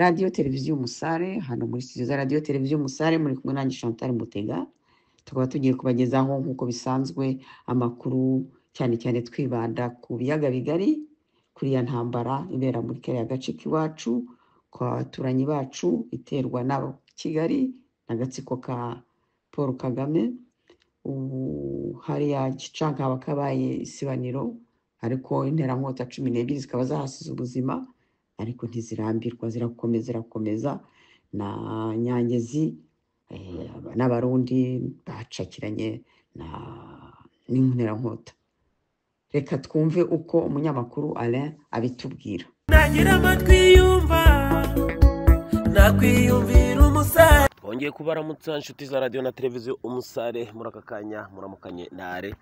radiyo televiziyo Umusare, hano muri studio za radiyo televiziyo Umusare muri kumwe nanjye Chantal Mutega. Tukaba tugiye kubagezaho nk'uko bisanzwe amakuru cyane cyane twibanda ku biyaga bigari, kuri ya ntambara ibera muri kariya gace k'iwacu kwa baturanyi bacu iterwa na Kigali n'agatsiko ka Paul Kagame. Hariya Gicanka haba kabaye isibaniro, ariko interankota 12 zikaba zahasize ubuzima, ariko ntizirambirwa, zirakomeza na Nyangezi n'abarundi bacakiranye n'interankota. Reka twumve uko umunyamakuru Alain abitubwira. Nagira amatwi yumva nakwiyumvira Umusare. Bongeye kubaramutsa inshuti za radio na televiziyo Umusare, muri aka kanya muramukanye nare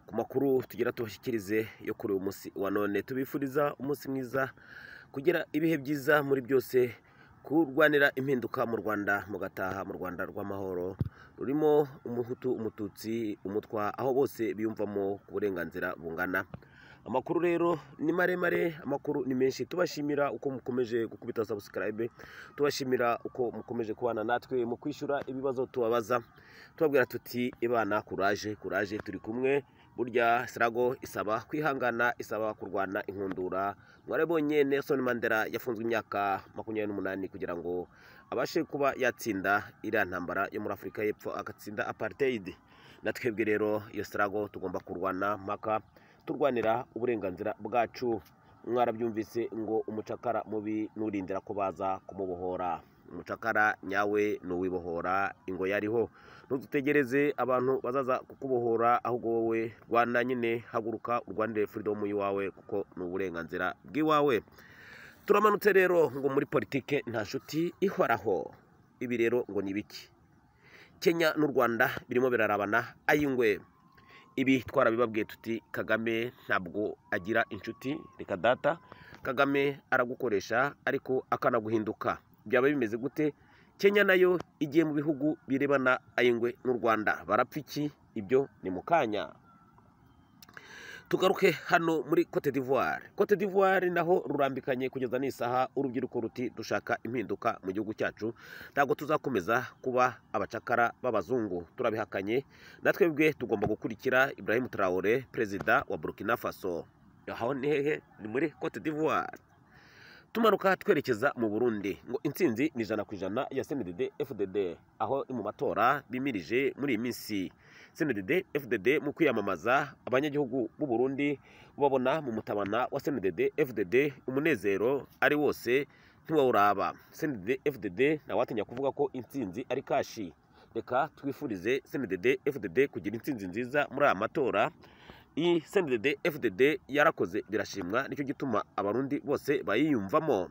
ku makuru tugira tubashyikirize yo kuri uyu munsi wa none. Tubifuriza umunsi mwiza, kugira ibihe byiza muri byose, kurwanira impinduka mu Rwanda, mugataha mu Rwanda rw'amahoro rurimo umuhutu, umututsi, umutwa, aho bose biyumvamo uburenganzira bungana. Amakuru rero ni maremare, amakuru ni menshi. Tubashimira uko mukomeje gukubita subscribe, tubashimira uko mukomeje kubana natwe mu kwishyura ibibazo tubabaza, tubabwira tuti ibana courage, turi kumwe. Burya sirago isaba kwihangana, isaba kurwana inkundura. Mwarebonye Nelson Mandela yafunzwe imyaka 28 kugira ngo abashe kuba yatsinda iriya ntambara yo muri Afrika y'Epfo, agatsinda apartheid. Natwebwe rero iyo sirago tugomba kurwana mpaka turwanira uburenganzira bwacu. Mwarabyumvise ngo umucakara mubi nurindira ko baza kumubohora, umucakara nyawe nuwibohora ingo yariho. Ntudutegereze abantu bazaza kukubohora, ahubwo wowe rwana nyine, haguruka urwanire freedom yiwawe, kuko n'uburenganzira bw'iwawe. Turamanutse rero ngo muri politike nta nshuti ihoraho. Ibi rero ngo ni biki? Kenya n'u Rwanda birimo birarabana ayingwe. Ibi twarabibabwiye tuti Kagame ntabwo agira inshuti, reka data. Kagame aragukoresha ariko akanaguhinduka. Byaba bimeze gute? Kenya nayo igiye mu bihugu birebana ayingwe n'u Rwanda, barapfa iki? Ibyo ni mukanya. Tugaruke hano muri Cote d'Ivoire. Cote d'Ivoire naho rurambikanye kugeza n'isaha. Urubyiruko ruti dushaka impinduka mu gihugu cyacu, ntabwo tuzakomeza kuba abacakara b'abazungu, turabihakanye. Natwebwe tugomba gukurikira Ibrahim Traoré, perezida wa Burkina Faso. Aho ni hehe? Ni muri Cote d'Ivoire. Tumanuka twerekeza mu Burundi, ngo intsinzi ni 100% ya CNDD FDD, aho mu matora bimirije muri iyi minsi. CNDD FDD mu kwiyamamaza, abanyagihugu b'u Burundi babona mu mutabana wa CNDD FDD umunezero ari wose ntiwawuraba. CNDD FDD nawatinya kuvuga ko intsinzi ari kashi. Reka twifurize CNDD FDD kugira intsinzi nziza muri aya matora. Iyi CNDD FDD yarakoze birashimwa, nicyo gituma abarundi bose bayiyumvamo.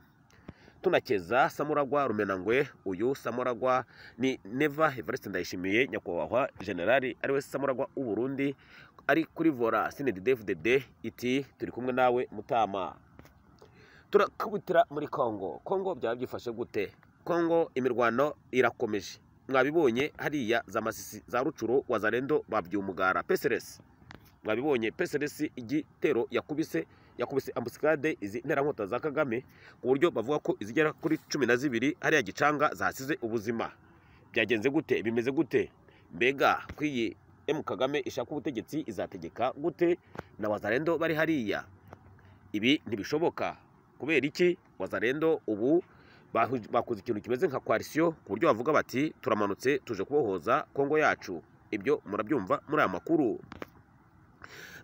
Tunakeza Samuragwa Rumenangwe. Uyu Samuragwa ni Neva Evariste Ndayishimiye, nyakubahwa generali ariwe Samuragwa w'u Burundi, ari kuri vora CNDD FDD iti turi kumwe nawe mutama. Turakubitira muri Kongo byaba byifashe gute? Kongo imirwano irakomeje. Mwabibonye hariya za Masisi, za Rucuro, Wazalendo babyumugara. PSRS mwabibonye, PSRS igitero yakubise ambuscade izi nterankota za Kagame, ku buryo bavuga ko izigera kuri 12 hariya Gicanga zasize ubuzima. Byagenze gute? Bimeze gute? Mbega kwiyi Kagame ishaka ubutegetsi izategeka gute na Wazalendo bari hariya? Ibi ntibishoboka. Kubera iki? Wazalendo ubu bakoze ikintu kimeze nka coalition, ku buryo bavuga bati turamanutse tuje kubohoza Kongo yacu. Ibyo murabyumva muri aya makuru.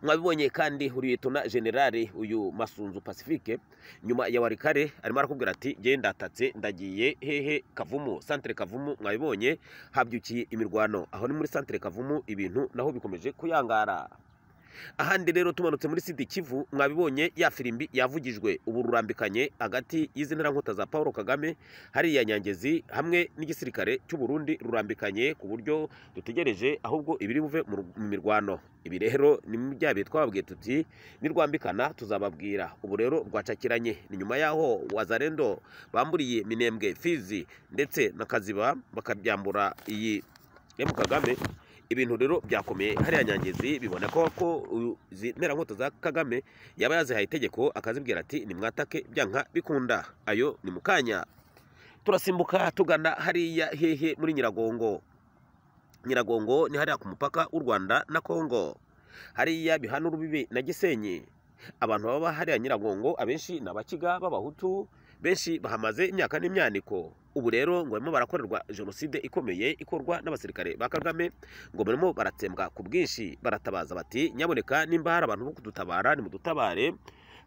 Mwabibonye kandi Liyetona Generali uyu Masunzu Pacifique, nyuma ya Warikare arimo arakubwira ati genda atatse ndagiye hehe Kavumu, centre Kavumu. Mwabibonye habyukiye imirwano aho ni muri centre Kavumu, ibintu naho bikomeje kuyangara. Ahandi rero tumanutse muri Sud Kivu, mwabibonye ya firimbi yavugijwe. Ubu rurambikanye hagati y'izi nterankota za Paul Kagame hariya Nyangezi hamwe n'igisirikare cy'u Burundi, rurambikanye ku buryo dutegereje ahubwo ibiri buve mu mirwano. Ibi rero ni mu byabiye twababwiye tuti nirwambikana tuzababwira. Ubu rero rwacakiranye, ni nyuma yaho Wazalendo bamburiye Minembwe, Fizi ndetse na Kaziba bakabyambura iyi Kagame. Ibintu rero byakomeye hariya Nyangezi. Bibona ko izi nterankota za Kagame yaba yazihaye itegeko akazibwira ati nimwatake byanka bikunda. Ayo ni mukanya. turasimbuka tugana hariya hehe muri Nyiragongo. Nyiragongo ni hariya ku mupaka w'u Rwanda na Kongo, hariya bihana urubibi na Gisenyi. Abantu baba hariya Nyiragongo abenshi ni abakiga b'abahutu, benshi bahamaze imyaka n'imyaniko. Ubu rero ngo barimo barakorerwa jenoside ikomeye ikorwa n'abasirikare ba Kagame, ngo barimo baratsembwa ku bwinshi. Baratabaza bati nyaboneka nimba hari abantu bo kudutabara nimudutabare,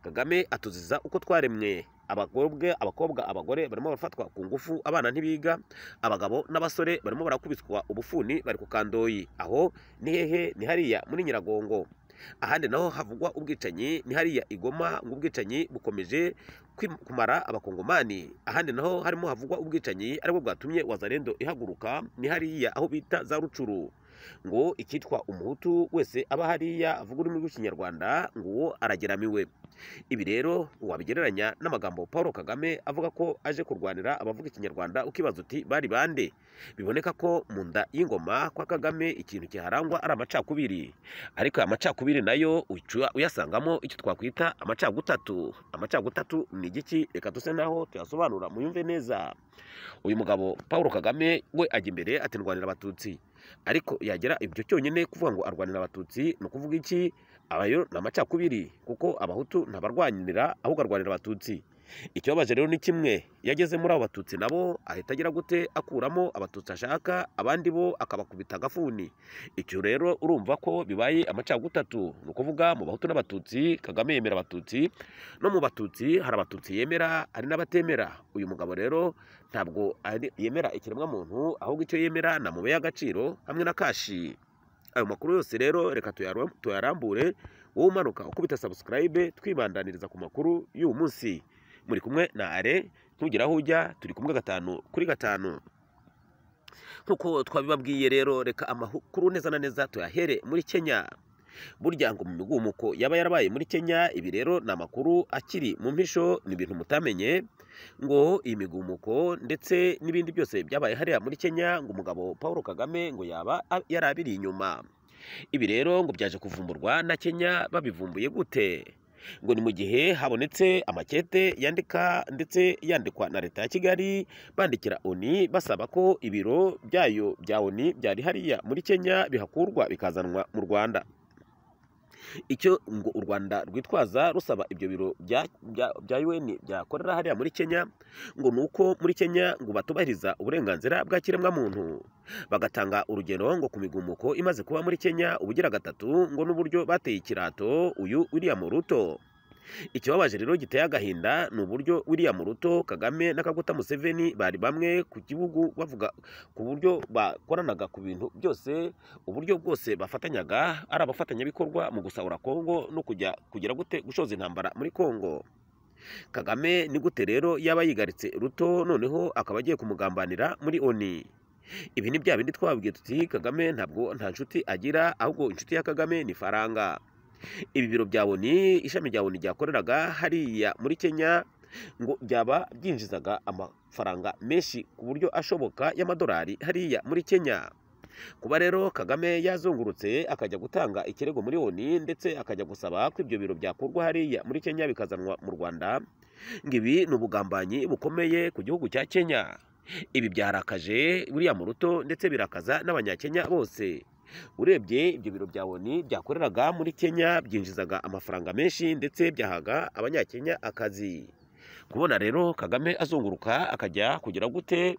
Kagame atuziza uko twaremwe. Abakobwa abagore barimo barafatwa ku ngufu, abana ntibiga, abagabo n'abasore barimo barakubitwa ubufuni bari ku Kandoyi. Aho ni hehe? Ni hariya muri Nyiragongo. Ahandi naho havugwa ubwicanyi ni hariya Igoma, ngo ubwicanyi bukomeje kumara abakongomani. Ahandi naho harimo havugwa ubwicanyi aribwo bwatumye Wazalendo ihaguruka ni hariya aho bita za Rucuru. Ngo ikitwa umuhutu wese aba hariya avuga ururimi rw'Ikinyarwanda ngo uwo arageramiwe. Ibi rero wabigereranya n'amagambo Paul Kagame avuga ko aje kurwanira abavuga Ikinyarwanda, ukibaza uti bari bande? Biboneka ko mu nda y'ingoma kwa Kagame ikintu kiharangwa ari amacakubiri, ariko amacakubiri nayo uyasangamo icyo twakwita amacagutatu. Amacagutatu ni igiki? Reka duse naho tuyasobanura muyumve neza. Uyu mugabo Paul Kagame we ajya imbere ati ndwanira abatutsi, ariko yagera ibyo cyonyine kuvuga ngo arwanira abatutsi ni ukuvuga iki? Abayo ni amacakubiri, kuko abahutu ntabarwanira ahubwo arwanira abatutsi. Ikibabaje rero ni kimwe, yageze muri abo batutsi nabo ahita agira gute? Akuramo abatutsi ashaka, abandi bo akabakubita agafuni. Icyo rero urumva ko bibaye amacagutatu. Ni ukuvuga mu bahutu n'abatutsi Kagame yemera abatutsi, no mu batutsi hari abatutsi yemera hari n'abatemera. Uyu mugabo rero ntabwo yemera ikiremwa muntu, ahubwo icyo yemera ni amabuye y'agaciro hamwe na kashi. Ayo makuru yose rero reka tuyarambure. Wowe umanuka ukubita subscribe, twibandaniriza ku makuru y'uyu munsi. Muri kumwe na Ale, ntugire aho ujya, turi kumwe 5 kuri 5. Nkuko twabibabwiye rero, reka amakuru neza na neza tuyahere muri Kenya. Burya ngo mu migumuko yaba yarabaye muri Kenya, ibi rero ni amakuru akiri mu mpisho, ni ibintu mutamenye. Ngo iyi migumuko ndetse n'ibindi byose byabaye hariya muri Kenya, ngo umugabo Paul Kagame ngo yaba yarabiri inyuma. Ibi rero ngo byaje kuvumburwa na Kenya. Babivumbuye gute? Ngo ni mu gihe habonetse amakete yandika ndetse yandikwa na leta ya Kigali bandikira ONU basaba ko ibiro byayo bya ONU byari hariya muri Kenya bihakurwa bikazanwa mu Rwanda. Icyo ngo u Rwanda rwitwaza rusaba ibyo biro bya UN byakorera hariya muri Kenya, ngo nuko muri Kenya ngo batubahiriza uburenganzira bwa kiremwa muntu. Bagatanga urugero ngo ku migumuko imaze kuba muri Kenya ubugira gatatu, ngo n'uburyo bateye ikirato uyu William Ruto. Ikibabaje rero giteye agahinda ni uburyo William Ruto, Kagame na Kaguta Museveni bari bamwe ku gihugu, bavuga ku buryo bakoranaga ku bintu byose, uburyo bwose bafatanyaga ari abafatanyabikorwa mu gusahura Kongo no kugira gute gushoza intambara muri Kongo. Kagame ni gute rero yaba yigaritse Ruto noneho akaba agiye kumugambanira muri ONU? Ibi ni bya bindi twabwiye tuti Kagame ntabwo nta nshuti agira, ahubwo inshuti ya Kagame ni faranga. Ibi biro bya ONU, ishami rya ONU ryakoreraga hariya muri Kenya, ngo byaba byinjizaga amafaranga menshi ku buryo ashoboka y'amadolari hariya muri Kenya. Kuba rero Kagame yazungurutse akajya gutanga ikirego muri ONU ndetse akajya gusaba ko ibyo biro byakurwa hariya muri Kenya bikazanwa mu Rwanda, ngo ibi ni ubugambanyi bukomeye ku gihugu cya Kenya. Ibi byarakaje William Ruto ndetse birakaza n'abanyakenya bose. Urebye ibyo biro bya ONU byakoreraga muri Kenya byinjizaga amafaranga menshi ndetse byahaga abanyakenya akazi. Kubona rero Kagame azunguruka akajya kugira gute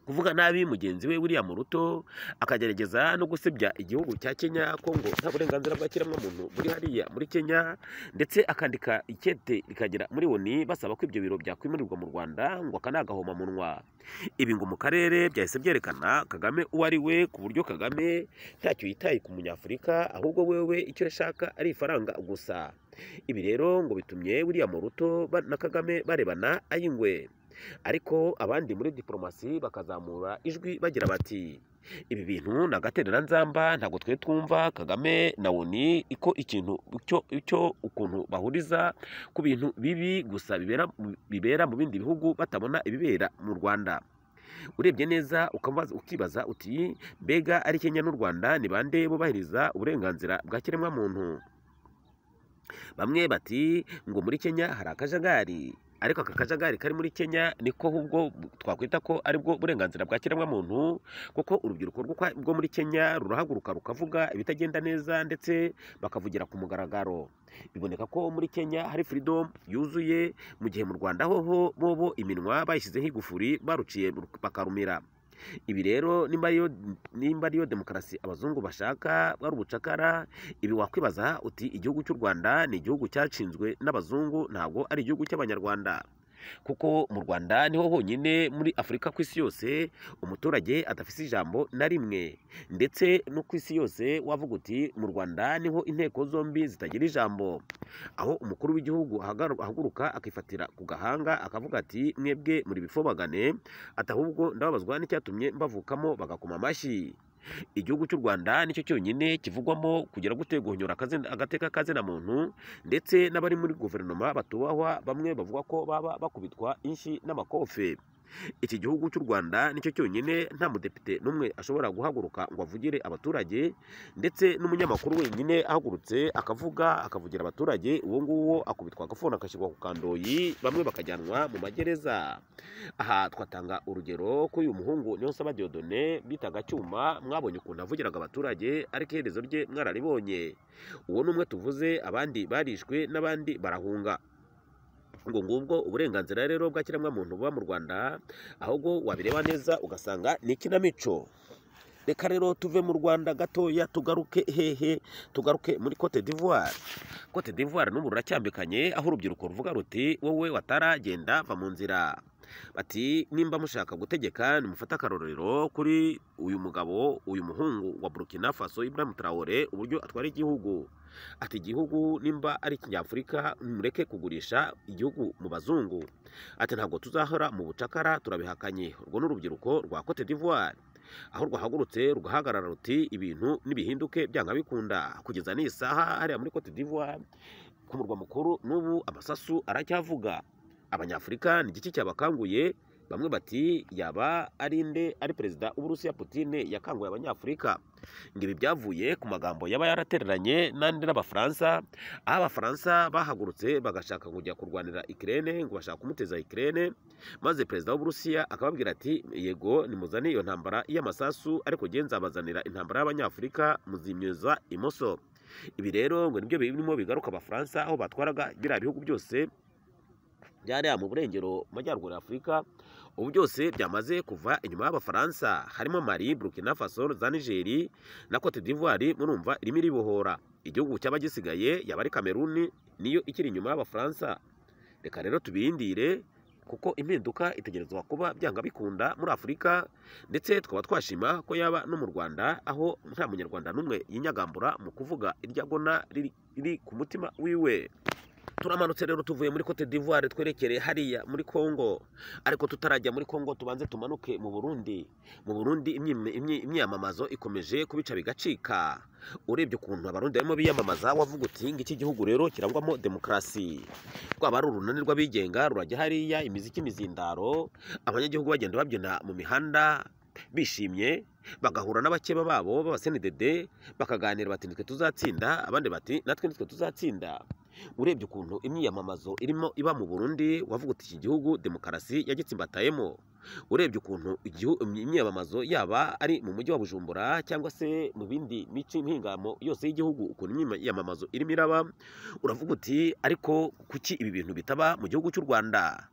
kuvuga nabi mugenzi we William Ruto, akagerageza no gusebya igihugu cya Kenya ko ngo nta burenganzira bwa kiremwa muntu buri hariya muri Kenya, ndetse akandika ikete rikagera muri ONU basaba ko ibyo biro byakwimurirwa mu Rwanda, ngo akanagahoma munwa. Ibi ngo mu karere byahise byerekana Kagame uwo ari we, ku buryo Kagame ntacyo yitaye ku munyafurika, ahubwo wewe icyo yashaka ari ifaranga gusa. Ibi rero ngo bitumye William Ruto na Kagame barebana ayingwe. Ariko abandi muri diplomasi bakazamura ijwi bagira bati ibi bintu na gaterera nzamba, ntabwo twe twumva Kagame na ONU iko ikintu icyo ukuntu bahuriza ku bintu bibi gusa bibera mu bindi bihugu batabona ibibera mu Rwanda. Urebye neza ukibaza uti mbega ari Kenya n'u Rwanda ni bande bubahiriza uburenganzira bwa kiremwa muntu? Bamwe bati ngo muri Kenya hari akajagari, ariko aka kajagari kari muri Kenya niko ahubwo twakwita ko aribwo burenganzira bwa kiremwamuntu, kuko urubyiruko rwo muri Kenya rurahaguruka rukavuga ibitagenda neza ndetse bakavugira ku mugaragaro. Biboneka ko muri Kenya hari freedom yuzuye, mu gihe mu Rwanda hoho bobo iminwa bayishyizeho igufuri baruciye bakarumira. Ibi rero nimba ariyo demokarasi abazungu bashaka bari ubucakara, ibi wakwibaza uti igihugu cy'u Rwanda ni igihugu cyashinzwe n'abazungu, ntabwo ari igihugu cy'abanyarwanda. Kuko mu Rwanda niho honyine muri Afurika ku isi yose umuturage adafise ijambo na rimwe, ndetse no ku isi yose wavuga uti mu Rwanda niho inteko zombi zitagira ijambo, aho umukuru w'igihugu ahaguruka akifatira ku gahanga akavuga ati mwebwe muri bifobagane, ati ahubwo ndababazwa n'icyatumye mbavukamo, bagakoma amashyi. Igihugu cy'u Rwanda nicyo cyonyine kivugwamo kugira gute guhonyora agateka kazina muntu, ndetse n'abari muri guverinoma batubahwa, bamwe bavuga ko baba bakubitwa inshyi n'amakofe. Iki gihugu cy'u Rwanda nicyo cyonyine nta mudepite n'umwe ashobora guhaguruka ngo avugire abaturage, ndetse n'umunyamakuru wenyine ahagurutse akavugira abaturage, uwo nguwo akubitwa agafuni agashyirwa ku kandoyi, bamwe bakajyanwa mu magereza. Aha twatanga urugero ko uyu muhungu Niyonsaba Dieudonné bitaga Cyuma, mwabonye ukuntu avugiraga abaturage, ariko iherezo rye mwararibonye. Uwo ni umwe tuvuze, abandi barishwe n'abandi barahunga. ngo ngubwo uburenganzira rero bwa kiremwamuntu buba mu Rwanda, ahubwo wabireba neza ugasanga ni ikinamico. Reka rero tuve mu Rwanda gatoya tugaruke hehe? Tugaruke muri Cote d'Ivoire. Cote d'Ivoire n'ubu ruracyambikanye, aho urubyiruko ruvuga ruti wowe wataragenda va mu nzira. Bati nimba mushaka gutegeka nimufata akarorero kuri uyu mugabo, uyu muhungu wa Burkina Faso Ibrahim Traoré, uburyo atwara igihugu. Ati igihugu nimba ari Kinyafurika mureke kugurisha igihugu mu bazungu. Ati ntabwo tuzahora mu bucakara, turabihakanye. Urwo n'urubyiruko rwa Cote d'Ivoire, aho rwahagurutse rugahagarara ruti ibintu nibihinduke byanga bikunda. Kugeza n'isaha hariya muri Cote d'Ivoire ku murwa mukuru n'ubu amasasu aracyavuga. Abanyafurika ni igiki cyabakanguye? Bamwe bati yaba ari perezida w'Uburusiya Putin yakanguye Abanyafurika. Ngibi byavuye ku magambo yaba yaratereranye n'andi n'Abafaransa, aho Abafaransa bahagurutse bagashaka kujya kurwanira Ukraine, ngo bashaka kumuteza Ukraine, maze perezida w'Uburusiya akababwira ati yego nimuzane iyo ntambara y'amasasu, ariko nge nzabazanira intambara y'Abanyafurika muzimyoza imoso. Ibi rero ngo nibyo birimo bigaruka Abafaransa, aho batwaraga biriya bihugu byose byariya mu burengero majyaruguru Afurika, ubu byose byamaze kuva inyuma y'Abafaransa, harimo Mali, Burkina Faso, za Niger na Cote d'Ivoire. Murumva irimo iribohora. Igihugu cyaba gisigaye yaba ari Cameroon, niyo ikiri inyuma y'Abafaransa. Reka rero tubirindire, kuko impinduka itegerezwa kuba byanga bikunda muri Afurika, ndetse tukaba twashima ko yaba no mu Rwanda, aho nta munyarwanda n'umwe yinyagambura mu kuvuga iryagona riri ku mutima wiwe. Turamanutse rero tuvuye muri Cote d'Ivoire twerekere hariya muri Congo, ariko tutarajya muri Congo tubanze tumanuke mu Burundi. Mu Burundi imyamamazo ikomeje kubica bigacika. Urebye ukuntu abarundi barimo biyamamaza, wavuga uti iki gihugu rero kirangwamo demokarasi. Rwaba ari urunani rw'abigenga rurajya hariya, imiziki mizindaro, abanyagihugu bagenda babyina mu mihanda bishimye, bagahura n'abakeba babo b'abasenedede bakaganira bati nitwe tuzatsinda, abandi bati natwe nitwe tuzatsinda. Urebye ukuntu imyiyamamazo irimo iba mu Burundi, wavuga uti iki gihugu demokarasi yagitsimbatayemo. Urebye ukuntu imyiyamamazo yaba ari mu mujyi wa Bujumbura cyangwa se mu bindi mico impingamo yose y'igihugu, ukuntu imyiyamamazo irimo iraba, uravuga uti ariko kuki ibi bintu bitaba mu gihugu cy'u Rwanda?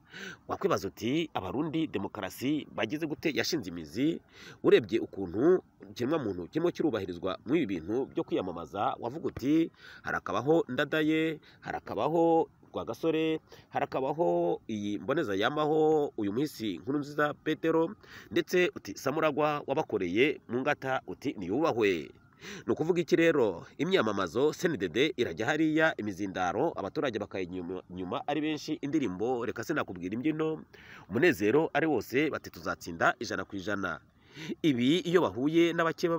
Wakwibaza uti abarundi demokarasi bagize gute yashinze imizi? Urebye ukuntu ikiremwamuntu kirimo kirubahirizwa muri ibi bintu byo kwiyamamaza, wavuga uti harakabaho Ndadaye, harakabaho Rwagasore, harakabaho iyi mboneza yamaho uyu muhisi Nkurunziza Petero, ndetse uti Samuragwa wabakoreye mu ngata uti niyubahwe. Ni ukuvuga iki rero? Imyamamazo CNDD irajya hariya, imizindaro abaturage bakayinyuma ari benshi, indirimbo reka sinakubwira imbyino, umunezero ari wose, bati tuzatsinda 100%. Ibi iyo bahuye n'abakeba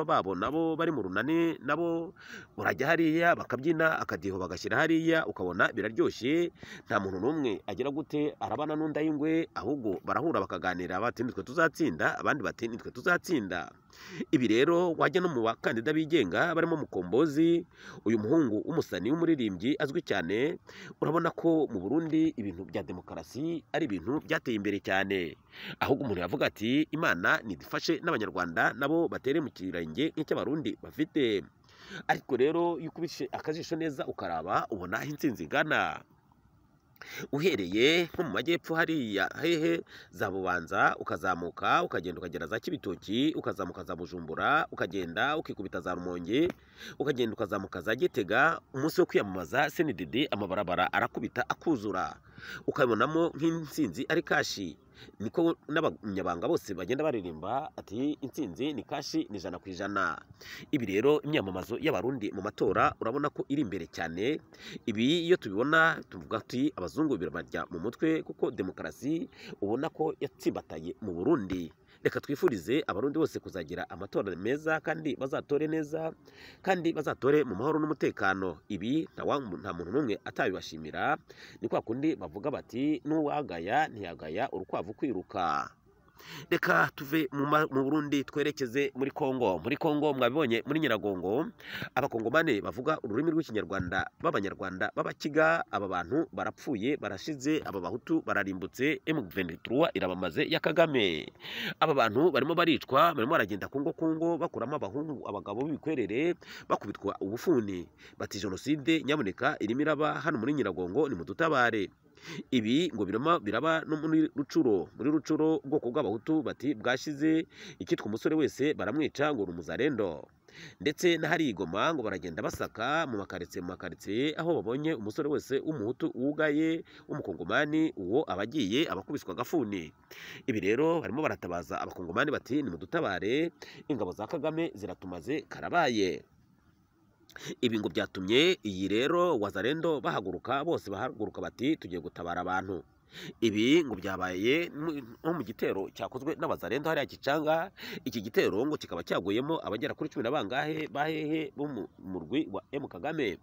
babo nabo bari mu runani, nabo urajya hariya bakabyina akadiho bagashyira hariya, ukabona biraryoshye. Nta muntu n'umwe agira gute arabana n'unda y'ingwe, ahubwo barahura bakaganira bati nitwe tuzatsinda, abandi bati nitwe tuzatsinda. Ibi rero wajya no mu bakandida bigenga barimo Mukombozi, uyu muhungu w'umusani w'umuririmbyi azwi cyane, urabona ko mu Burundi ibintu bya demokarasi ari ibintu byateye imbere cyane, ahubwo umuntu yavuga ati Imana nidufashe n'Abanyarwanda nabo batere mu kirenge nk'icy'Abarundi bafite. Ariko rero iyo ukubise akajisho neza ukaraba ubona aho intsinzi igana. Uhereye nko mu majyepfo hariya hehe za Bubanza, ukazamuka ukagenda ukagera za Kibitoki, ukazamuka za Bujumbura, ukagenda ukikubita za Rumonge, ukagenda ukazamuka za Gitega, umunsi wo kwiyamamaza CNDD amabarabara arakubita akuzura, ukabonamo nk'intsinzi ari kashi. Niko n'abanyabanga bose bagenda baririmba ati intsinzi ni kashi, ni 100%. Ibi rero imyamamazo y'Abarundi mu matora urabona ko iri imbere cyane. Ibi iyo tubibona tuvuga ati abazungu birabajya mu mutwe, kuko demokarasi ubona ko yatsimbataye mu Burundi. Reka twifurize Abarundi bose kuzagira amatora meza, kandi bazatore neza, kandi bazatore mu mahoro n'umutekano. Ibi nta muntu n'umwe atabibashimira. Ni kwa kundi bavuga bati n'uwagaya ntiyagaya urukwavu kwiruka. Reka tuve mu Burundi twerekeze muri Kongo. Muri Kongo mwabibonye muri Nyiragongo, abakongomane bavuga ururimi rw'ikinyarwanda b'Abanyarwanda b'Abakiga, aba bantu barapfuye barashize, aba bahutu bararimbutse, M23 irabamaze ya Kagame. Aba bantu barimo baricwa, barimo baragenda Kongo bakuramo abagabo b'ibikwerere bakubitwa ubufuni. Bati jenoside nyamuneka irimo iraba hano muri Nyiragongo, ni mudutabare. Ibi ngo biraba no muri Rucuro. Muri Rucuro ubwoko bw'abahutu bati bwashize, ikitwa umusore wese baramwica ngo rumuzarendo. Ndetse n'ahari Igoma ngo baragenda basaka mu makaritsiye aho babonye umusore wese w'umuhutu wugaye w'umukongomani, uwo abagiye abakubiswa agafuni. Ibi rero barimo baratabaza abakongomani bati nimudutabare, ingabo za Kagame ziratumaze karabaye. Ibi ngo byatumye iyi rero wazarendo bahaguruka, bose bahaguruka bati tugiye gutabara abantu. Ibi ngo byabaye nko mu gitero cyakozwe n'abazarendo hariya Gicanga. Iki gitero ngo kikaba cyaguyemo abagera kuri 10 na bangahe bahehe bo mu murwi wa M Kagame.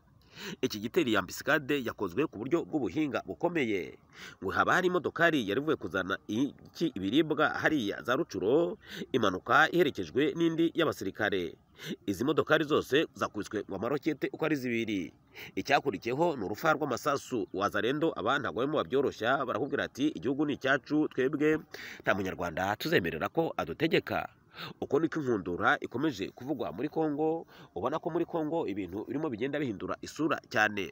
Iki gitero ya ambisikade yakozwe ku buryo bw'ubuhinga bukomeye. Ngo haba hari imodokari yari ivuye kuzana ibiribwa hariya za Rucuro, imanuka iherekejwe n'indi y'abasirikare. Izi modokari zose zakubiswe ngo amarokete uko ari 2. Icyakurikiyeho ni urufa rw'amasasu. Wazarendo aba ntabwo barimo babyoroshya, barakubwira ati igihugu ni icyacu, twebwe nta munyarwanda tuzemerera ko adutegeka. Uko niko inkundura ikomeje kuvugwa muri Kongo. Ubona ko muri Kongo ibintu birimo bigenda bihindura isura cyane.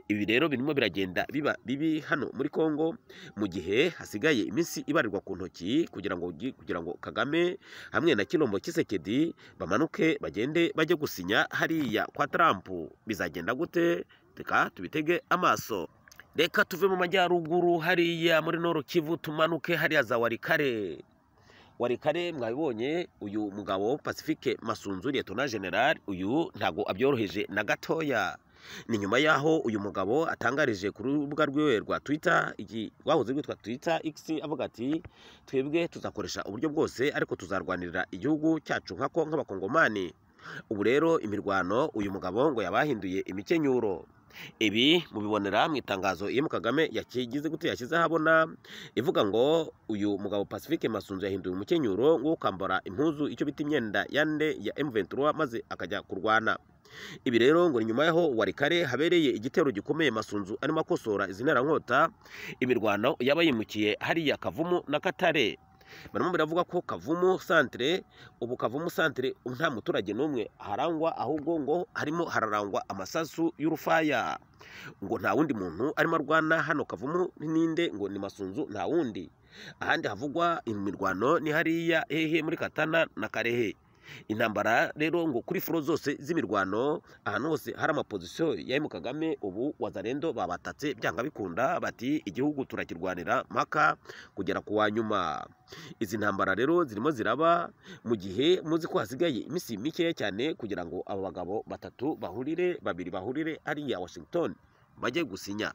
Ibi rero birimo biragenda biba bibi hano muri Kongo, mu gihe hasigaye iminsi ibarirwa ku ntoki kugira ngo Kagame hamwe na Kilombo Kisekedi bamanuke bagende bajye gusinya hariya kwa Trump. Bizagenda gute? Reka tubitege amaso. Reka tuve mu majyaruguru hariya muri Nord Kivu tumanuke hariya za Warikare. Warikare mwabibonye, uyu mugabo Pacifique Masunzu Lieutenant General, uyu ntago abyoroheje na gatoya. Ni nyuma yaho uyu mugabo atangarije ku rubuga rwiwe rwa Twitter, iki rwahoze rwitwa Twitter X, avuga ati twebwe tuzakoresha uburyo bwose ariko tuzarwanirira igihugu cyacu nk'abakongomani. Ubu rero imirwano uyu mugabo ngo yabahinduye imikenyuro. Ibi mubibonera mu itangazo M Kagame yashyize ahabona, ivuga ngo uyu mugabo Pacifique Masunzu yahinduye umukenyuro ngo ukambara impuzu icyo bita imyenda yande ya M23 maze akajya kurwana. Ibi rero ngo nyuma yaho Warikare habereye igitero gikomeye, Masunzu arimo akosora izi nterankota, imirwano yabayimukiye hariya Kavumu na Katare. Barimo baravuga ko Kavumu centre, ubu Kavumu centre nta muturage n'umwe harangwa, ahubwo ngo harimo hararangwa amasasu y'urufaya. Ngo nta wundi muntu arimo arwana hano Kavumu ninde, ngo ni Masunzu nta wundi. Ahandi havugwa imirwano ni hariya hehe muri Katana na Karehe. Intambara rero ngo kuri furo zose z'imirwano ahantu hose hari amapozisiyo ya M Kagame, ubu wazarendo babatatse byanga bikunda, bati igihugu turakirwanira mpaka kugera ku wa nyuma. Izi ntambara rero zirimo ziraba mu gihe muzi ko hasigaye iminsi mikeya cyane kugira ngo abo bagabo babiri bahurire hariya Washington bajye gusinya.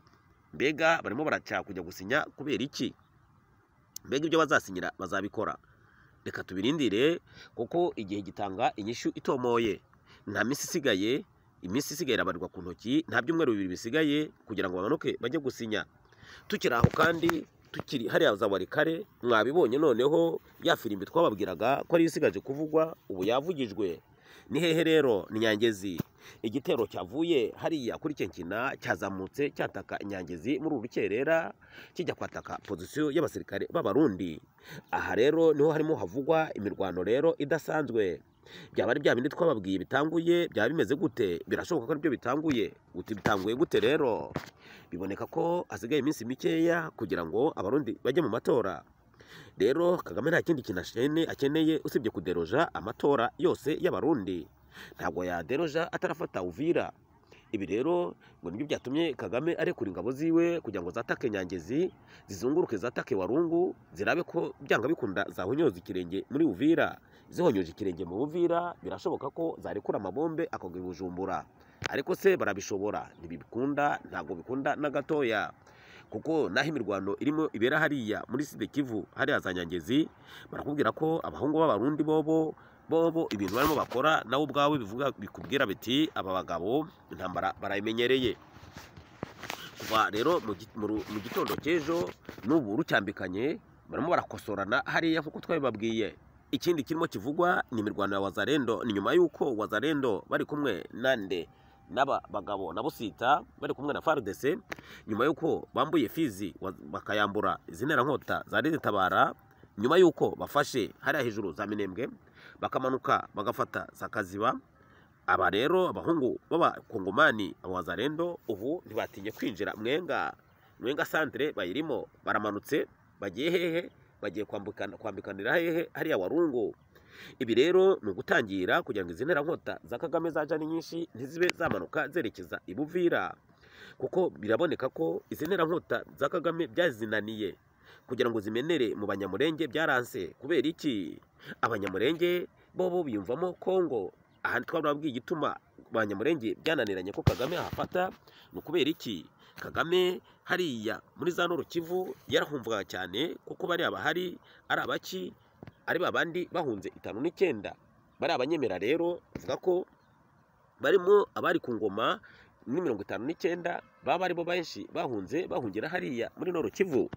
Mbega barimo baraca kujya gusinya kubera iki? Mbega ibyo bazasinyira bazabikora? Reka tubirindire, kuko igihe gitanga inyishu itomoye. Nta minsi isigaye, iminsi isigaye irabarirwa ku ntoki, nta byumweru 2 bisigaye kugira ngo bamanuke bajye gusinya. Tukiri aho kandi tukiri hariya za Warikare mwabibonye noneho ya firimbi twababwiraga ko ari isigaje kuvugwa ubu yavugijwe. Ni hehe rero? Ni Nyangezi. Igitero cyavuye hariya kuri Kenkina cyazamutse cyataka Nyangezi muri urukerera kijya kwataka pozisiyo y'abasirikare b'abarundi. Aha rero niho harimo havugwa imirwano rero idasanzwe. Byaba ari bya bindi twababwiye bitanguye, byaba bimeze gute? Birashoboka ko aribyo bitanguye. Bitanguye gute rero? Biboneka ko hasigaye iminsi mikeya kugira ngo abarundi bajye mu matora. Rero Kagame nta kindi kintu akeneye usibye kuderoja amatora yose y'abarundi. Ntabwo yaderoja atarafata Uvira. Ibi rero ngo nibyo byatumye Kagame arekura ingabo ziwe kugira ngo zatake Nyangezi, zizunguruke zatake Warungu, zirabe ko byanga bikunda zahonyoza ikirenge muri Uvira. Zihonyoje ikirenge mu Uvira birashoboka ko zarekura amabombe akagwa i Bujumbura. Ariko se barabishobora? Ntibikunda, ntabwo bikunda na gatoya. Kuko naho imirwano irimo ibera hariya muri Sud Kivu hariya za Nyangezi, barakubwira ko abahungu b'abarundi bobo ibintu barimo bakora nawe ubwawe bivuga bikubwira biti aba bagabo intambara barayimenyereye. Kuva rero mu gitondo cy'ejo n'ubu rucyambikanye barimo barakosorana hariya kuko twabibabwiye. Ikindi kirimo kivugwa ni imirwano ya Wazalendo. Ni nyuma y'uko Wazalendo bari kumwe nande n'aba bagabo na Busita bari kumwe na FARDC, nyuma y'uko bambuye Fizi bakayambura izinera nkota za Tabara, nyuma y'uko bafashe hariya hejuru za Minembwe bakamanuka bagafata za Kaziba. Aba rero abahungu b'abakongomani Wazalendo ubu ntibatinye kwinjira Mwenga centre bayirimo, baramanutse bagiye hehe? Bagiye kwambikanira hehe? Hariya Warungu. Ibi rero ni ugutangira kugira ngo izinera nkota za Kagame zaja ni nyinshi ntizibe zamanuka zerekeza i Buvira, kuko biraboneka ko izinera nkota za Kagame byazinaniye kugira ngo zimenere mu Banyamurenge. Byaranse kubera iki? Abanyamurenge bo biyumvamo Kongo. Aha twababwiye igituma Abanyamurenge byananiranye ko Kagame ahafata. Ni ukubera iki? Kagame hariya muri za Nord Kivu yarahumvaga cyane kuko bari abahari ari abaki, ari babandi bahunze 59. Bari abanyemera rero uvuga ko barimo abari ku ngoma muri 59 baba ari bo benshi bahungira hariya muri Nord Kivu.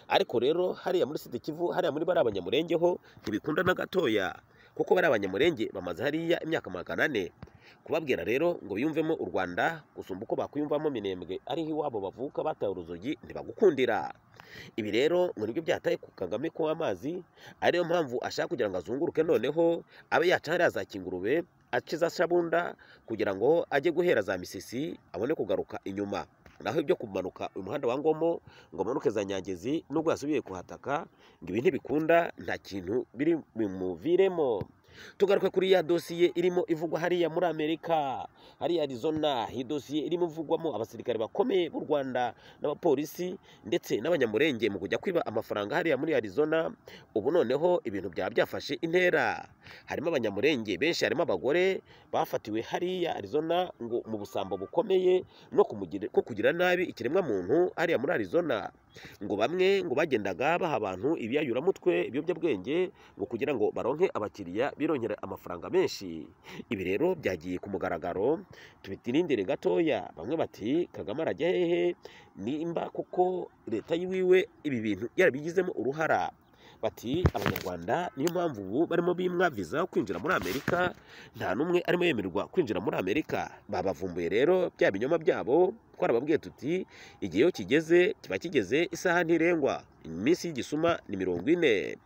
Ariko rero hariya muri Sud Kivu hariya muri bari Abanyamurenge ho ntibikunda na gatoya, kuko bari Abanyamurenge bamaze hariya imyaka 400. Kubabwira rero ngo biyumvemo u Rwanda gusumba uko bakwiyumvamo Minembwe ariho iwabo bavuka bataye uruzogi ntibagukundira. Ibi rero ngo nibyo byataye ku Kagame ko amazi, ariyo mpamvu ashaka kugira ngo azunguruke noneho abe yaca hariya za Kingurube akiza Shabunda kugira ngo ajye guhera za Misisi abone kugaruka inyuma. Naho ibyo kumanuka umuhanda wa Ngomo ngo amanuke za Nyangezi nubwo yasubiye kuhataka ngo ibi ntibikunda, nta kintu biri bimuviremo. Tugaruke kuri ya dosiye irimo ivugwa hariya muri Amerika, hariya Arizona. Iyi dosiye irimo ivugwamo abasirikare bakomeye b'u Rwanda n'abapolisi ndetse n'Abanyamurenge mu kujya kwiba amafaranga hariya muri Arizona. Ubu noneho ibintu byaba byafashe intera. Harimo Abanyamurenge benshi, harimo abagore bafatiwe hariya Arizona ngo mu busambo bukomeye no kugira nabi ikiremwa muntu hariya muri Arizona. Ngo bamwe ngo bagendaga baha abantu ibiyayuramutwe, ibiyobyabwenge ngo kugira ngo baronke abakiriya birongera amafaranga menshi. Ibi rero byagiye ku mugaragaro. Tubitirindire gatoya. Bamwe bati Kagame arajya hehe nimba kuko leta yiwiwe ibi bintu yarabigizemo uruhara. Bati Abanyarwanda niyo mpamvu ubu barimo bimwa viza kwinjira muri Amerika, nta numwe arimo yemererwa kwinjira muri Amerika. Babavumbuye rero bya binyoma byabo. Twarababwiye tuti igihe yo kigeze kiba kigeze, isaha ntirengwa, iminsi y'igisuma ni 40.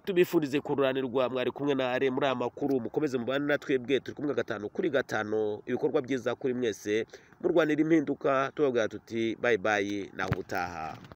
Tubifurize kururanirwa. Mwari kumwe na Are muri aya makuru. Mukomeze mubane na twebwe, turi kumwe 5 kuri 5. Ibikorwa byiza kuri mwese murwanira impinduka. Tubabwira tuti bye bye naho ubutaha.